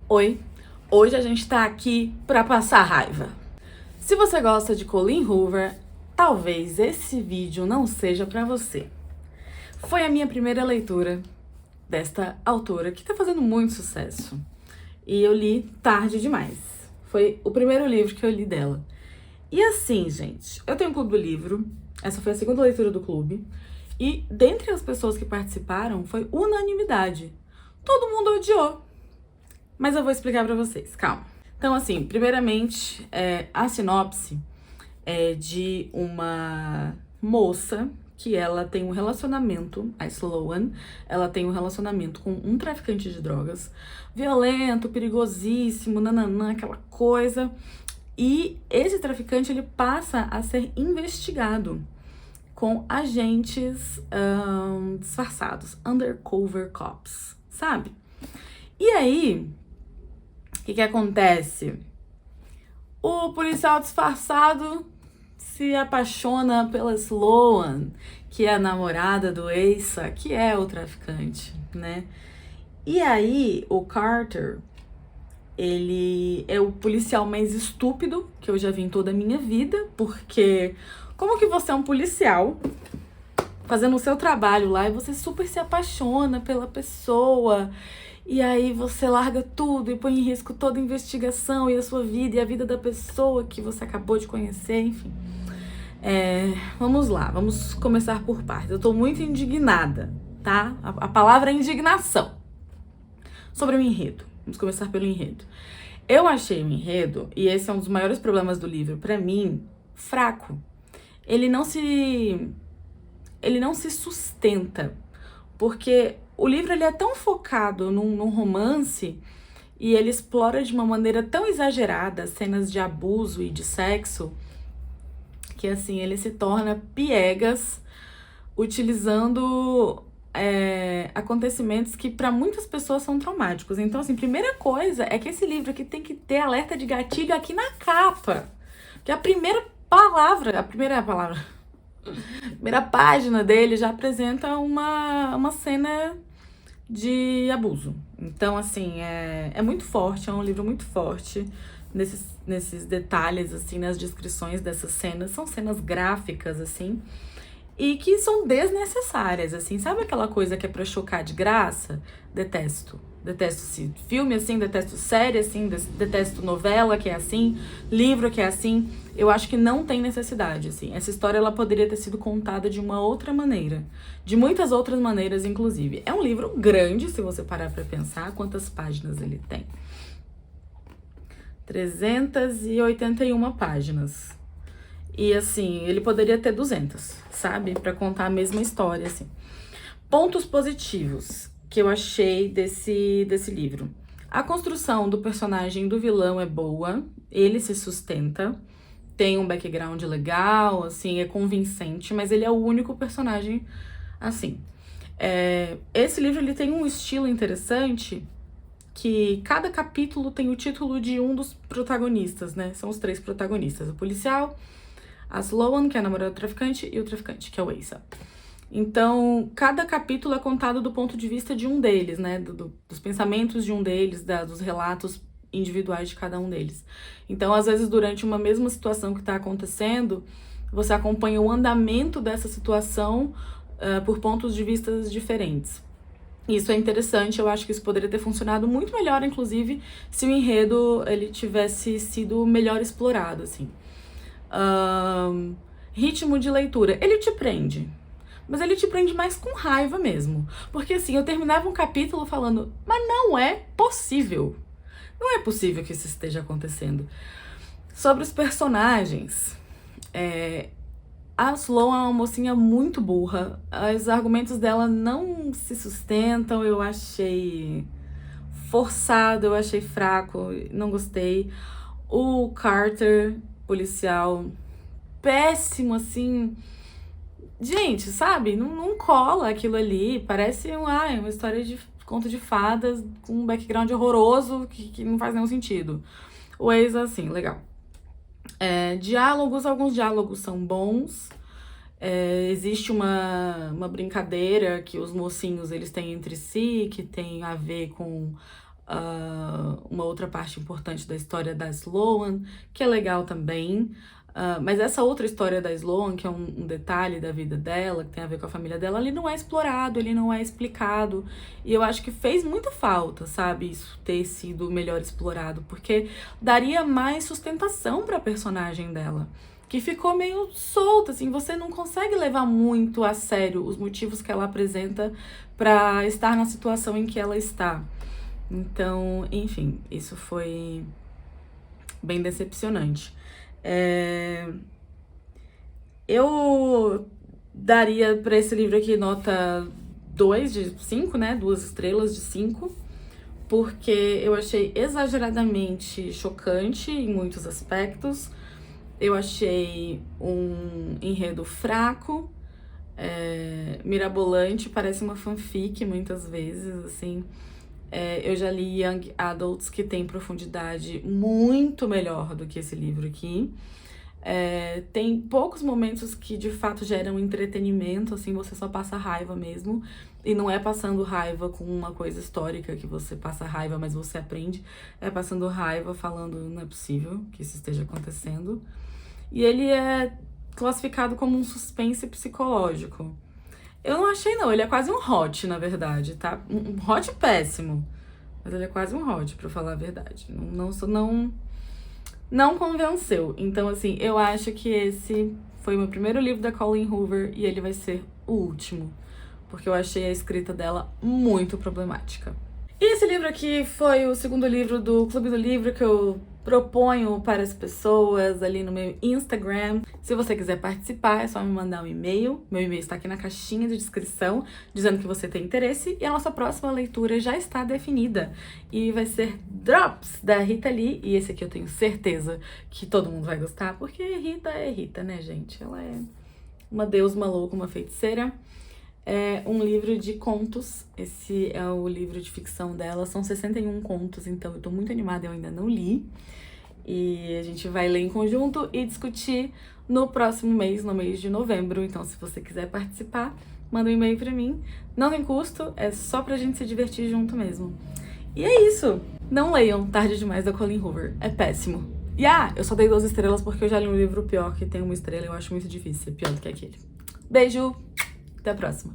Oi, hoje a gente tá aqui pra passar raiva. Se você gosta de Colleen Hoover, talvez esse vídeo não seja pra você. Foi a minha primeira leitura desta autora que tá fazendo muito sucesso. E eu li tarde demais. Foi o primeiro livro que eu li dela. E assim, gente, eu tenho um clube do livro, essa foi a segunda leitura do clube, e dentre as pessoas que participaram foi unanimidade. Todo mundo odiou. Mas eu vou explicar pra vocês, calma. Então, assim, primeiramente, a sinopse é de uma moça que ela tem um relacionamento, a Sloan, ela tem um relacionamento com um traficante de drogas, violento, perigosíssimo, nananã, aquela coisa. E esse traficante, ele passa a ser investigado com agentes disfarçados, undercover cops, sabe? E aí, o que acontece? O policial disfarçado se apaixona pela Sloan, que é a namorada do Asa, que é o traficante, né? E aí, o Carter, ele é o policial mais estúpido que eu já vi em toda a minha vida, porque como que você é um policial fazendo o seu trabalho lá e você super se apaixona pela pessoa, e aí você larga tudo e põe em risco toda a investigação e a sua vida e a vida da pessoa que você acabou de conhecer, enfim. Vamos lá, vamos começar por partes. Eu tô muito indignada, tá? A palavra é indignação. Sobre o enredo. Vamos começar pelo enredo. Eu achei o enredo, e esse é um dos maiores problemas do livro, pra mim, fraco. Ele não se sustenta, porque o livro ele é tão focado num romance e ele explora de uma maneira tão exagerada cenas de abuso e de sexo que assim ele se torna piegas utilizando acontecimentos que para muitas pessoas são traumáticos. Então, assim, primeira coisa é que esse livro aqui tem que ter alerta de gatilho aqui na capa. Que a primeira página dele já apresenta uma cena de abuso. Então, assim, é muito forte, é um livro muito forte nesses detalhes, assim, nas descrições dessas cenas. São cenas gráficas, assim, e que são desnecessárias, assim. Sabe aquela coisa que é pra chocar de graça? Detesto. Detesto filme assim, detesto série assim, detesto novela que é assim, livro que é assim. Eu acho que não tem necessidade, assim. Essa história ela poderia ter sido contada de uma outra maneira, de muitas outras maneiras, inclusive. É um livro grande, se você parar pra pensar quantas páginas ele tem. 381 páginas. E assim, ele poderia ter 200, sabe? Pra contar a mesma história, assim. Pontos positivos que eu achei desse livro. A construção do personagem do vilão é boa, ele se sustenta, tem um background legal, assim, é convincente, mas ele é o único personagem assim. Esse livro ele tem um estilo interessante que cada capítulo tem o título de um dos protagonistas, né? São os 3 protagonistas, o policial, a Sloan, que é a namorada do traficante, e o traficante, que é o Asa. Então, cada capítulo é contado do ponto de vista de um deles, né? Dos pensamentos de um deles, dos relatos individuais de cada um deles. Então, às vezes, durante uma mesma situação que está acontecendo, você acompanha o andamento dessa situação por pontos de vista diferentes. Isso é interessante, eu acho que isso poderia ter funcionado muito melhor, inclusive, se o enredo ele tivesse sido melhor explorado, assim. Ritmo de leitura, ele te prende. Mas ele te prende mais com raiva mesmo. Porque assim, eu terminava um capítulo falando, mas não é possível. Não é possível que isso esteja acontecendo. Sobre os personagens, a Sloan é uma mocinha muito burra. Os argumentos dela não se sustentam, eu achei forçado, eu achei fraco, não gostei. O Carter, policial, péssimo, assim. Gente, sabe? Não cola aquilo ali. Parece uma história de conto de fadas com um background horroroso que não faz nenhum sentido. O ex, assim, legal. Diálogos, alguns diálogos são bons. Existe uma brincadeira que os mocinhos eles têm entre si, que tem a ver com uma outra parte importante da história da Sloane, que é legal também. Mas essa outra história da Sloane, que é um detalhe da vida dela, que tem a ver com a família dela, ele não é explorado, ele não é explicado. E eu acho que fez muita falta, sabe, isso ter sido melhor explorado, porque daria mais sustentação pra personagem dela, que ficou meio solta, assim, você não consegue levar muito a sério os motivos que ela apresenta pra estar na situação em que ela está. Então, enfim, isso foi bem decepcionante. Eu daria pra esse livro aqui nota 2 de 5, né? 2 estrelas de 5, porque eu achei exageradamente chocante em muitos aspectos. Eu achei um enredo fraco, mirabolante, parece uma fanfic muitas vezes, assim. Eu já li Young Adults que tem profundidade muito melhor do que esse livro aqui. Tem poucos momentos que de fato geram entretenimento, assim, você só passa raiva mesmo. E não é passando raiva com uma coisa histórica que você passa raiva, mas você aprende. É passando raiva falando, não é possível que isso esteja acontecendo. E ele é classificado como um suspense psicológico. Eu não achei, não. Ele é quase um hot, na verdade, tá? Um hot péssimo. Mas ele é quase um hot, pra falar a verdade. Não convenceu. Então, assim, eu acho que esse foi o meu primeiro livro da Colleen Hoover e ele vai ser o último. Porque eu achei a escrita dela muito problemática. E esse livro aqui foi o segundo livro do Clube do Livro que eu proponho para as pessoas ali no meu Instagram. Se você quiser participar, é só me mandar um e-mail. Meu e-mail está aqui na caixinha de descrição, dizendo que você tem interesse. E a nossa próxima leitura já está definida. E vai ser Drops, da Rita Lee. E esse aqui eu tenho certeza que todo mundo vai gostar, porque Rita é Rita, né, gente? Ela é uma deusa, uma louca, uma feiticeira. É um livro de contos, esse é o livro de ficção dela, são 61 contos, então eu tô muito animada, eu ainda não li. E a gente vai ler em conjunto e discutir no próximo mês, no mês de novembro. Então, se você quiser participar, manda um e-mail pra mim. Não tem custo, é só pra gente se divertir junto mesmo. E é isso! Não leiam Tarde Demais, da Colleen Hoover, é péssimo. E eu só dei 2 estrelas porque eu já li um livro pior que tem 1 estrela e eu acho muito difícil ser pior do que aquele. Beijo! Até a próxima.